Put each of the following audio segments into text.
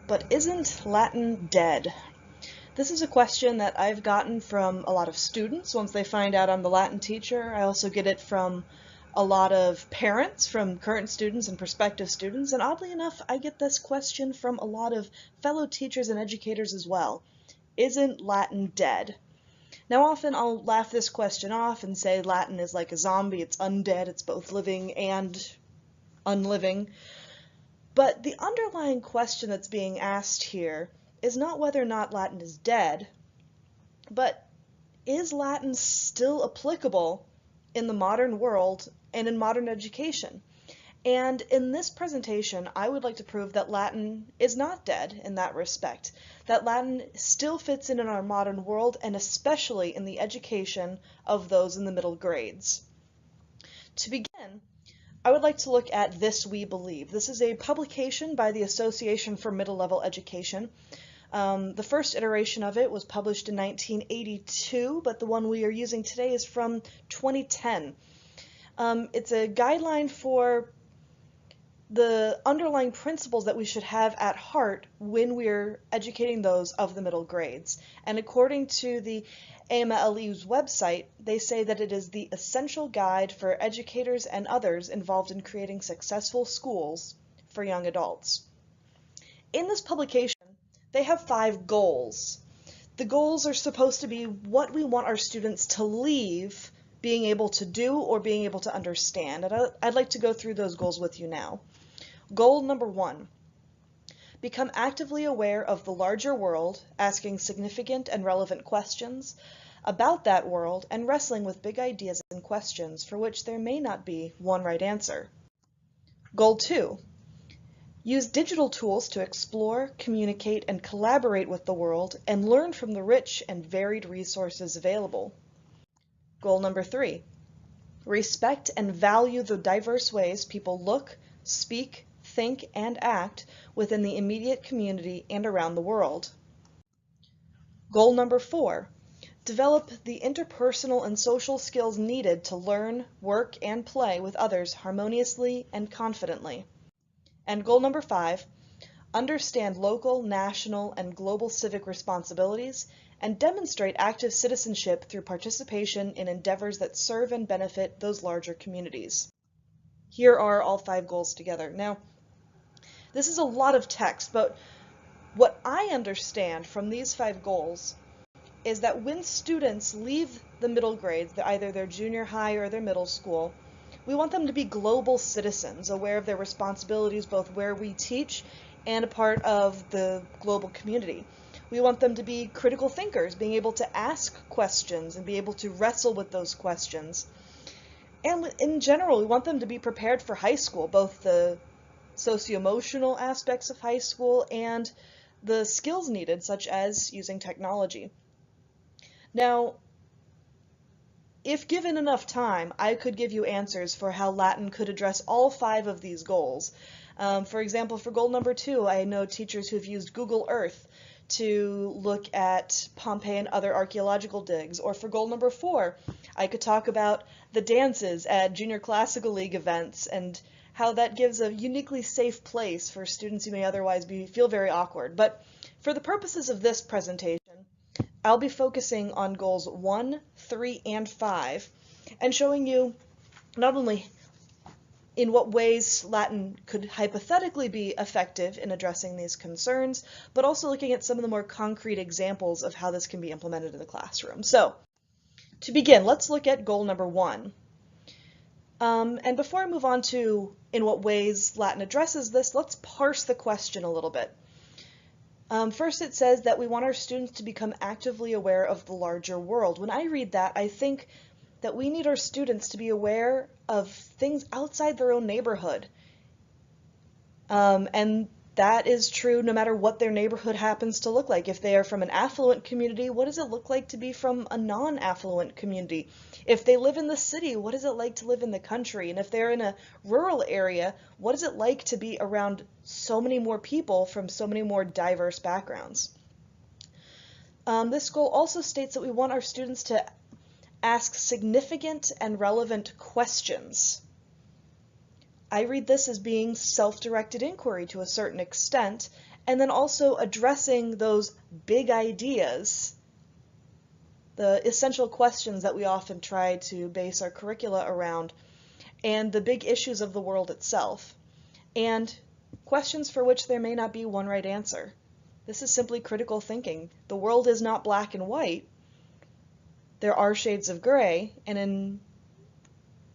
But isn't Latin dead? This is a question that I've gotten from a lot of students once they find out I'm the Latin teacher. I also get it from a lot of parents, from current students and prospective students, and oddly enough, I get this question from a lot of fellow teachers and educators as well. Isn't Latin dead? Now often I'll laugh this question off and say Latin is like a zombie, it's undead, it's both living and unliving. But the underlying question that's being asked here is not whether or not Latin is dead, but is Latin still applicable in the modern world and in modern education? And in this presentation, I would like to prove that Latin is not dead in that respect, that Latin still fits in our modern world, and especially in the education of those in the middle grades. To begin, I would like to look at This We Believe. This is a publication by the Association for Middle Level Education. The first iteration of it was published in 1982, but the one we are using today is from 2010. It's a guideline for the underlying principles that we should have at heart when we're educating those of the middle grades. And according to the AMLE's website, they say that it is the essential guide for educators and others involved in creating successful schools for young adults. In this publication, they have 5 goals. The goals are supposed to be what we want our students to leave being able to do or being able to understand. And I'd like to go through those goals with you now. Goal number 1, become actively aware of the larger world, asking significant and relevant questions about that world and wrestling with big ideas and questions for which there may not be one right answer. Goal 2, use digital tools to explore, communicate, and collaborate with the world and learn from the rich and varied resources available. Goal number 3, respect and value the diverse ways people look, speak, think, and act within the immediate community and around the world. Goal number 4, develop the interpersonal and social skills needed to learn, work, and play with others harmoniously and confidently. And goal number 5, understand local, national, and global civic responsibilities and demonstrate active citizenship through participation in endeavors that serve and benefit those larger communities. Here are all 5 goals together. Now, this is a lot of text, but what I understand from these 5 goals is that when students leave the middle grades, either their junior high or their middle school, we want them to be global citizens, aware of their responsibilities both where we teach and a part of the global community. We want them to be critical thinkers, being able to ask questions and be able to wrestle with those questions. And in general, we want them to be prepared for high school, both the socio-emotional aspects of high school and the skills needed, such as using technology. Now, if given enough time, I could give you answers for how Latin could address all 5 of these goals. For example, for goal number 2, I know teachers who've used Google Earth to look at Pompeii and other archaeological digs. Or for goal number 4, I could talk about the dances at Junior Classical League events and how that gives a uniquely safe place for students who may otherwise feel very awkward. But for the purposes of this presentation, I'll be focusing on goals 1, 3, and 5, and showing you not only in what ways Latin could hypothetically be effective in addressing these concerns, but also looking at some of the more concrete examples of how this can be implemented in the classroom. So, to begin, let's look at goal number 1. And before I move on to in what ways Latin addresses this, let's parse the question a little bit. First, it says that we want our students to become actively aware of the larger world. When I read that, I think that we need our students to be aware of things outside their own neighborhood. And that is true no matter what their neighborhood happens to look like. If they are from an affluent community, what does it look like to be from a non-affluent community? If they live in the city, what is it like to live in the country? And if they're in a rural area, what is it like to be around so many more people from so many more diverse backgrounds? This goal also states that we want our students to ask significant and relevant questions. I read this as being self-directed inquiry to a certain extent, and then also addressing those big ideas, the essential questions that we often try to base our curricula around, and the big issues of the world itself, and questions for which there may not be one right answer. This is simply critical thinking. The world is not black and white. There are shades of gray, and in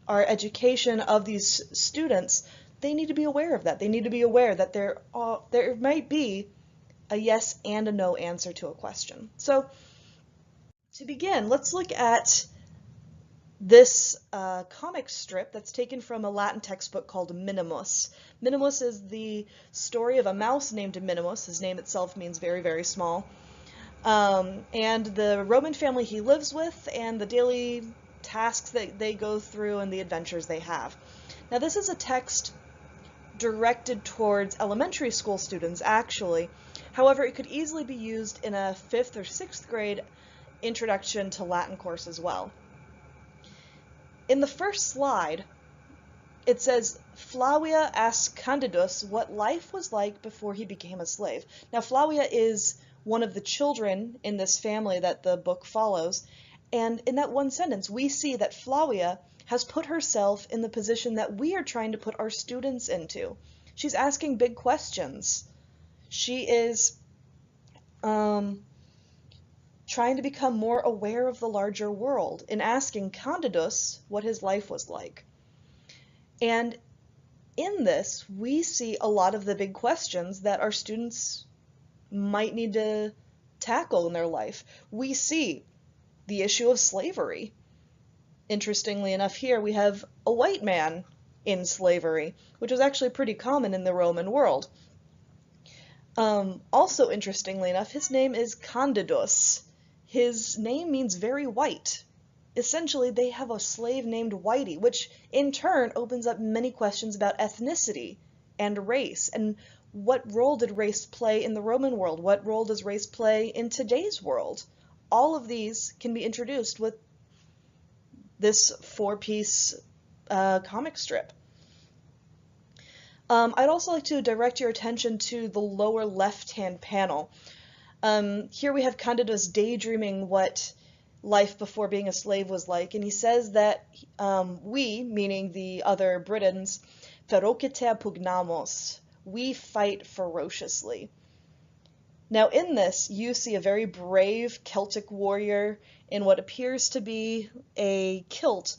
our education of these students, they need to be aware of that. They need to be aware that there might be a yes and a no answer to a question. So to begin, let's look at this comic strip that's taken from a Latin textbook called Minimus. Minimus is the story of a mouse named Minimus. His name itself means very, very small. And the Roman family he lives with and the daily tasks that they go through and the adventures they have. Now this is a text directed towards elementary school students, actually. However, it could easily be used in a 5th or 6th grade introduction to Latin course as well. In the first slide, it says, Flavia asks Candidus what life was like before he became a slave. Now, Flavia is one of the children in this family that the book follows, and in that one sentence, we see that Flavia has put herself in the position that we are trying to put our students into. She's asking big questions. She is trying to become more aware of the larger world in asking Candidus what his life was like. And in this, we see a lot of the big questions that our students might need to tackle in their life. We see the issue of slavery. Interestingly enough, here we have a white man in slavery, which was actually pretty common in the Roman world. Also, interestingly enough, his name is Candidus. His name means very white. Essentially, they have a slave named Whitey, which in turn opens up many questions about ethnicity and race. And what role did race play in the Roman world? What role does race play in today's world? All of these can be introduced with this 4-piece comic strip. I'd also like to direct your attention to the lower left-hand panel. Here we have Candidus daydreaming what life before being a slave was like, and he says that we, meaning the other Britons, ferociter pugnamos, we fight ferociously. Now in this, you see a very brave Celtic warrior in what appears to be a kilt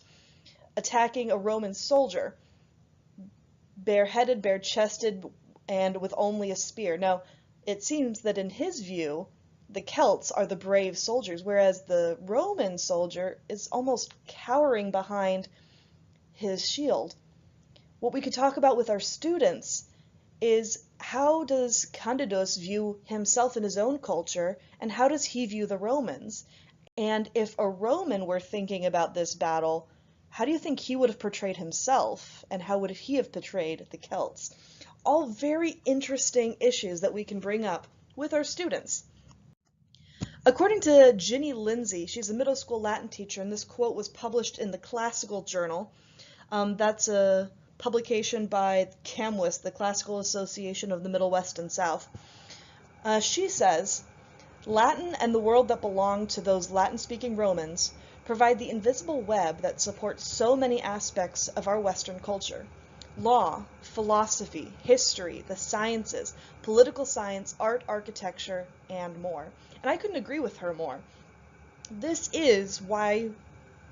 attacking a Roman soldier, bareheaded, bare-chested, and with only a spear. Now, it seems that in his view, the Celts are the brave soldiers, whereas the Roman soldier is almost cowering behind his shield. What we could talk about with our students is how does Candidus view himself in his own culture, and how does he view the Romans? And if a Roman were thinking about this battle, how do you think he would have portrayed himself, and how would he have portrayed the Celts? All very interesting issues that we can bring up with our students. According to Ginny Lindsay, she's a middle school Latin teacher, and this quote was published in the Classical Journal. That's a publication by CAMWIS, the Classical Association of the Middle West and South. She says, Latin and the world that belonged to those Latin-speaking Romans provide the invisible web that supports so many aspects of our Western culture. Law, philosophy, history, the sciences, political science, art, architecture, and more. And I couldn't agree with her more. This is why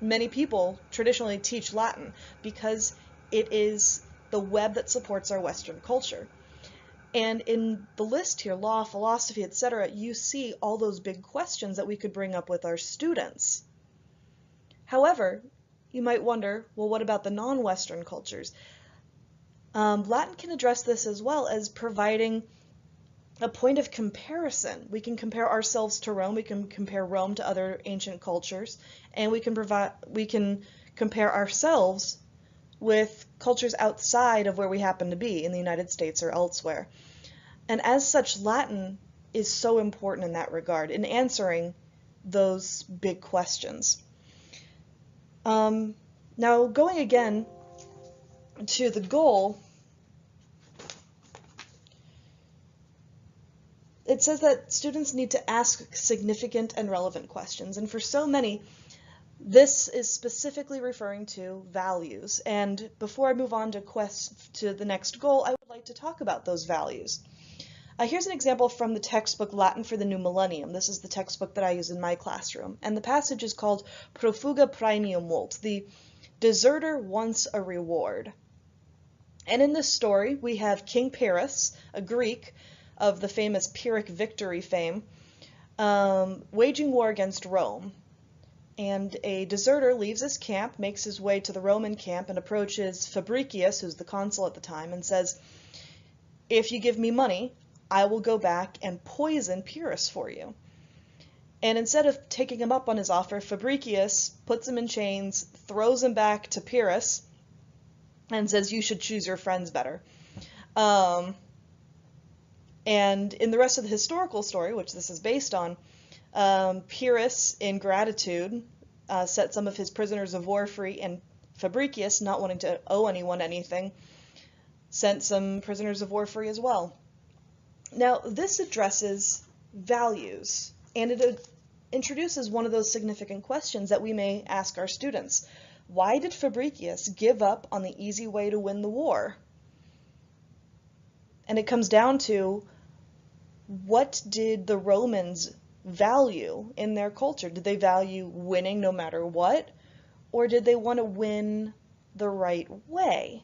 many people traditionally teach Latin, because it is the web that supports our Western culture. And in the list here, law, philosophy, etc., you see all those big questions that we could bring up with our students. However, you might wonder, well, what about the non-Western cultures? Latin can address this as well as providing a point of comparison. We can compare ourselves to Rome, we can compare Rome to other ancient cultures, and we can compare ourselves with cultures outside of where we happen to be in the United States or elsewhere. And as such, Latin is so important in that regard, in answering those big questions. Now, going again to the goal, it says that students need to ask significant and relevant questions. And for so many, this is specifically referring to values. And before I move on to the next goal, I would like to talk about those values. Here's an example from the textbook Latin for the New Millennium. This is the textbook that I use in my classroom. And the passage is called Pro fuga praemium vult, the deserter wants a reward. And in this story, we have King Pyrrhus, a Greek of the famous Pyrrhic victory fame, waging war against Rome. And a deserter leaves his camp, makes his way to the Roman camp, and approaches Fabricius, who's the consul at the time, and says, "If you give me money, I will go back and poison Pyrrhus for you." And instead of taking him up on his offer, Fabricius puts him in chains, throws him back to Pyrrhus, and says, "You should choose your friends better." And in the rest of the historical story, which this is based on, Pyrrhus, in gratitude, set some of his prisoners of war free, and Fabricius, not wanting to owe anyone anything, sent some prisoners of war free as well. Now, this addresses values, and it introduces one of those significant questions that we may ask our students. Why did Fabricius give up on the easy way to win the war? And it comes down to, what did the Romans value in their culture? Did they value winning no matter what? Or did they want to win the right way?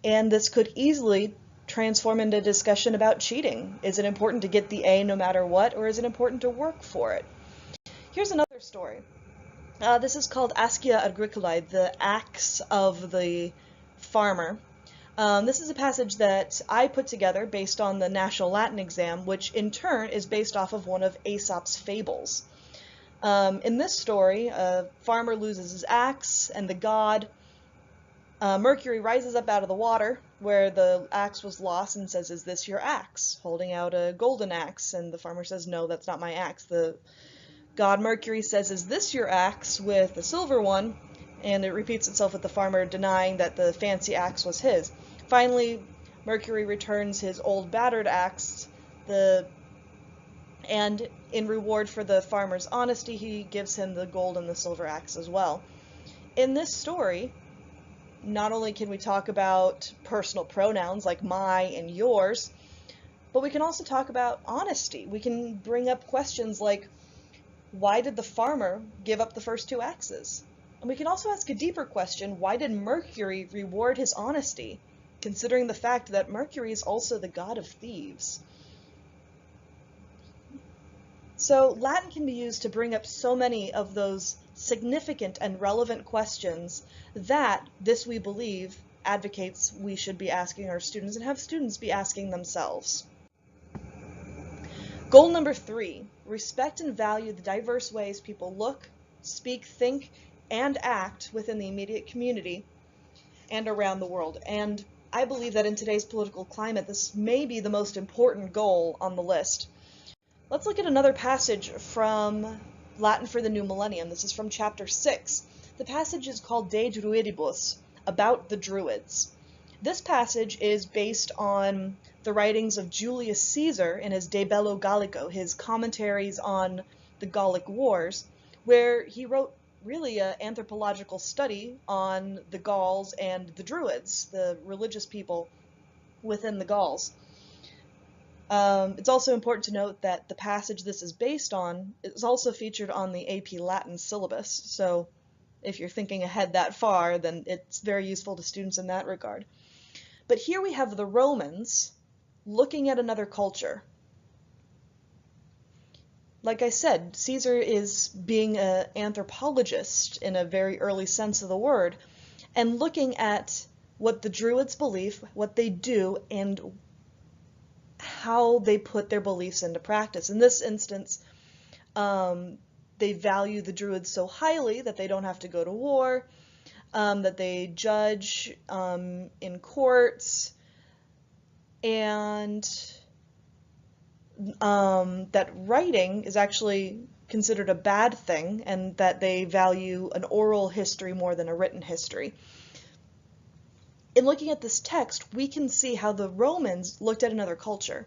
And this could easily transform into a discussion about cheating. Is it important to get the A no matter what, or is it important to work for it? Here's another story. This is called Ascia Agricolae, the axe of the farmer. This is a passage that I put together based on the National Latin exam, which in turn is based off of one of Aesop's fables. In this story, a farmer loses his axe, and the god Mercury rises up out of the water where the axe was lost and says, "Is this your axe?" holding out a golden axe, and the farmer says, "No, that's not my axe." The god Mercury says, "Is this your axe?" with a silver one, and it repeats itself with the farmer denying that the fancy axe was his. Finally, Mercury returns his old battered axe, and in reward for the farmer's honesty, he gives him the gold and the silver axe as well. In this story, not only can we talk about personal pronouns like my and yours, but we can also talk about honesty. We can bring up questions like, why did the farmer give up the first two axes? And we can also ask a deeper question, why did Mercury reward his honesty, considering the fact that Mercury is also the god of thieves? So Latin can be used to bring up so many of those significant and relevant questions that this, we believe, advocates we should be asking our students and have students be asking themselves. Goal number 3, respect and value the diverse ways people look, speak, think, and act within the immediate community and around the world. And I believe that in today's political climate, this may be the most important goal on the list. Let's look at another passage from Latin for the New Millennium. This is from chapter 6. The passage is called De Druidibus, about the Druids. This passage is based on the writings of Julius Caesar in his De Bello Gallico, his commentaries on the Gallic Wars, where he wrote really an anthropological study on the Gauls and the Druids, the religious people within the Gauls. It's also important to note that the passage this is based on is also featured on the AP Latin syllabus, so if you're thinking ahead that far, then it's very useful to students in that regard. But here we have the Romans looking at another culture. Like I said, Caesar is being an anthropologist in a very early sense of the word, and looking at what the Druids believe, what they do, and how they put their beliefs into practice. In this instance, they value the Druids so highly that they don't have to go to war, that they judge in courts, and that writing is actually considered a bad thing, and that they value an oral history more than a written history. In looking at this text, we can see how the Romans looked at another culture.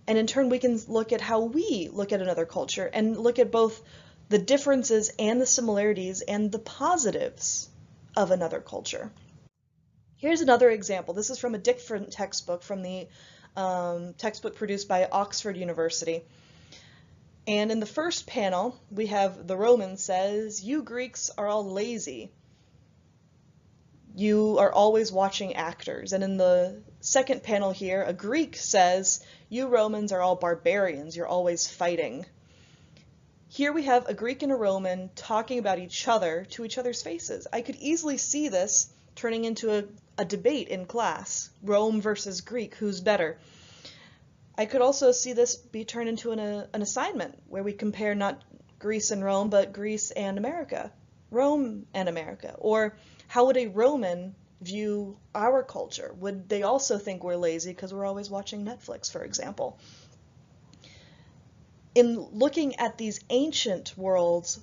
And in turn, we can look at how we look at another culture and look at both the differences and the similarities and the positives of another culture. Here's another example. This is from a different textbook, from the textbook produced by Oxford University. And in the first panel, we have the Roman says, "You Greeks are all lazy. You are always watching actors." And in the second panel here, a Greek says, "You Romans are all barbarians. You're always fighting." Here we have a Greek and a Roman talking about each other to each other's faces. I could easily see this turning into a debate in class. Rome versus Greek, who's better? I could also see this be turned into an assignment where we compare not Greece and Rome, but Greece and America, Rome and America. Or how would a Roman view our culture? Would they also think we're lazy because we're always watching Netflix, for example? In looking at these ancient worlds,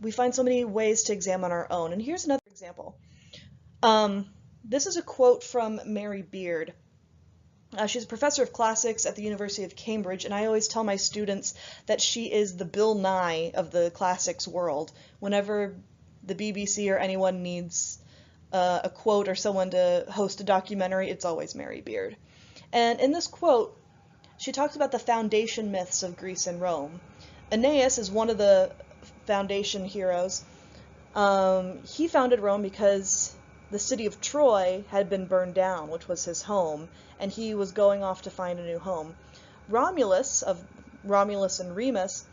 we find so many ways to examine our own. And here's another example. This is a quote from Mary Beard. She's a professor of classics at the University of Cambridge, and I always tell my students that she is the Bill Nye of the classics world. Whenever the BBC or anyone needs a quote or someone to host a documentary, it's always Mary Beard. And in this quote, she talks about the foundation myths of Greece and Rome. Aeneas is one of the foundation heroes. He founded Rome because the city of Troy had been burned down, which was his home, and he was going off to find a new home. Romulus, of Romulus and Remus,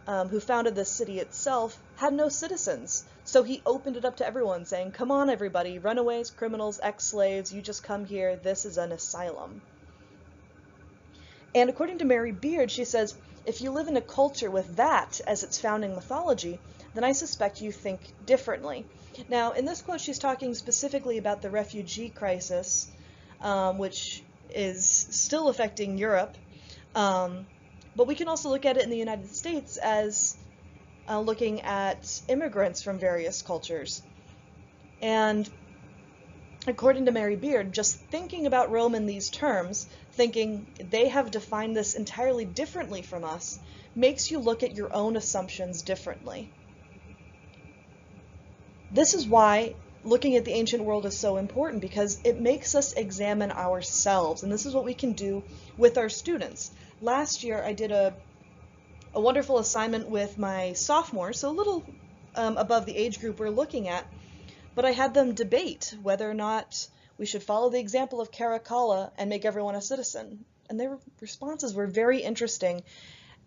who founded the city itself, had no citizens, so he opened it up to everyone, saying, "Come on, everybody, runaways, criminals, ex-slaves, you just come here, this is an asylum." And according to Mary Beard, she says, if you live in a culture with that as its founding mythology, then I suspect you think differently. Now, in this quote, she's talking specifically about the refugee crisis, which is still affecting Europe. But we can also look at it in the United States as looking at immigrants from various cultures. And according to Mary Beard, just thinking about Rome in these terms, thinking they have defined this entirely differently from us, makes you look at your own assumptions differently. This is why looking at the ancient world is so important, because it makes us examine ourselves, and this is what we can do with our students. Last year I did a wonderful assignment with my sophomores, so a little above the age group we're looking at, but I had them debate whether or not we should follow the example of Caracalla and make everyone a citizen. And their responses were very interesting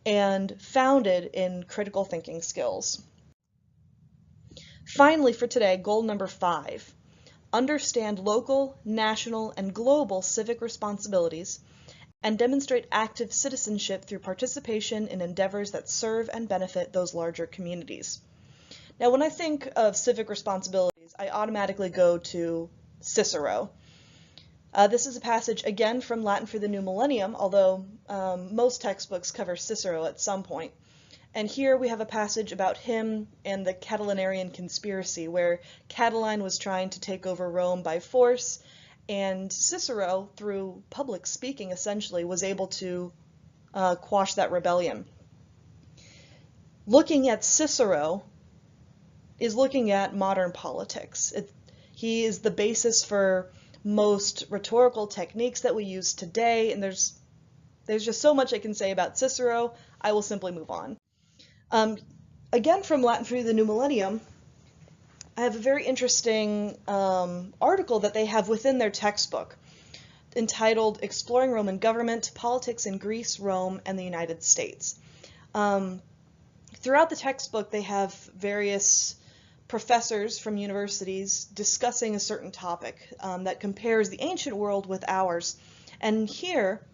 and founded in critical thinking skills. Finally, for today, goal number 5. Understand local, national, and global civic responsibilities and demonstrate active citizenship through participation in endeavors that serve and benefit those larger communities. Now, when I think of civic responsibilities, I automatically go to Cicero. This is a passage, again, from Latin for the New Millennium, although most textbooks cover Cicero at some point. And here we have a passage about him and the Catilinarian conspiracy, where Catiline was trying to take over Rome by force, and Cicero, through public speaking, essentially, was able to quash that rebellion. Looking at Cicero is looking at modern politics. He is the basis for most rhetorical techniques that we use today, and there's just so much I can say about Cicero. I will simply move on. Again, from Latin for the New Millennium, I have a very interesting article that they have within their textbook entitled Exploring Roman Government, Politics in Greece, Rome, and the United States. Throughout the textbook, they have various professors from universities discussing a certain topic that compares the ancient world with ours. And here,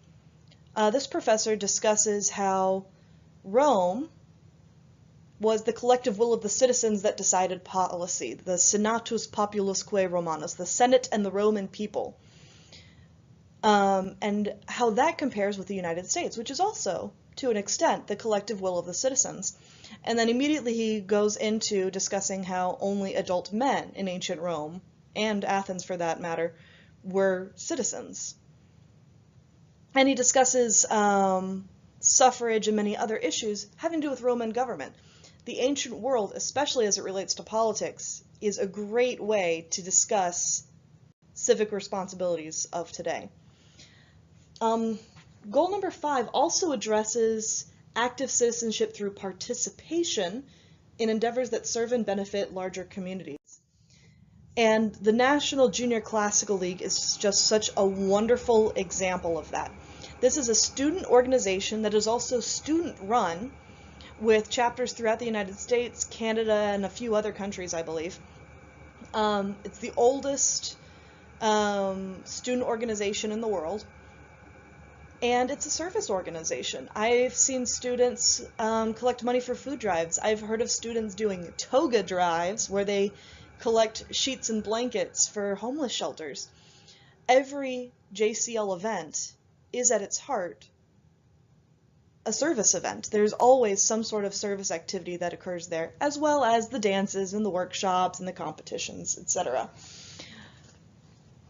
this professor discusses how Rome was the collective will of the citizens that decided policy, the Senatus Populusque Romanus, the Senate and the Roman people, and how that compares with the United States, which is also, to an extent, the collective will of the citizens. And then immediately he goes into discussing how only adult men in ancient Rome and Athens for that matter, were citizens. And he discusses suffrage and many other issues having to do with Roman government. The ancient world, especially as it relates to politics, is a great way to discuss civic responsibilities of today. Goal number 5 also addresses active citizenship through participation in endeavors that serve and benefit larger communities. And the National Junior Classical League is just such a wonderful example of that. This is a student organization that is also student-run, with chapters throughout the United States, Canada, and a few other countries, I believe. It's the oldest student organization in the world, and it's a service organization. I've seen students collect money for food drives. I've heard of students doing toga drives where they collect sheets and blankets for homeless shelters. Every JCL event is at its heart a service event. There's always some sort of service activity that occurs there, as well as the dances and the workshops and the competitions, etc.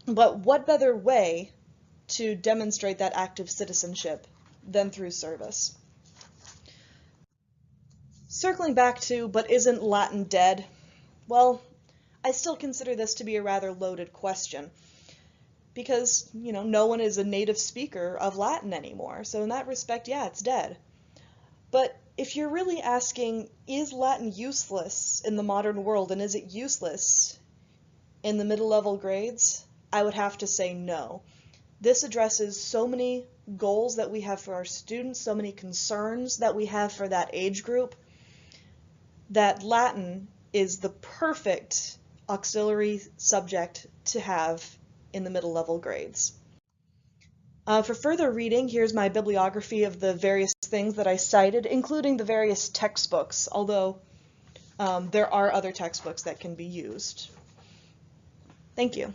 But what better way to demonstrate that active citizenship than through service? Circling back to, but isn't Latin dead? Well, I still consider this to be a rather loaded question, because, no one is a native speaker of Latin anymore, so in that respect, yeah, it's dead. But if you're really asking, is Latin useless in the modern world, and is it useless in the middle-level grades, I would have to say no. This addresses so many goals that we have for our students, so many concerns that we have for that age group, that Latin is the perfect auxiliary subject to have in the middle level grades. For further reading, here's my bibliography of the various things that I cited, including the various textbooks, although there are other textbooks that can be used. Thank you.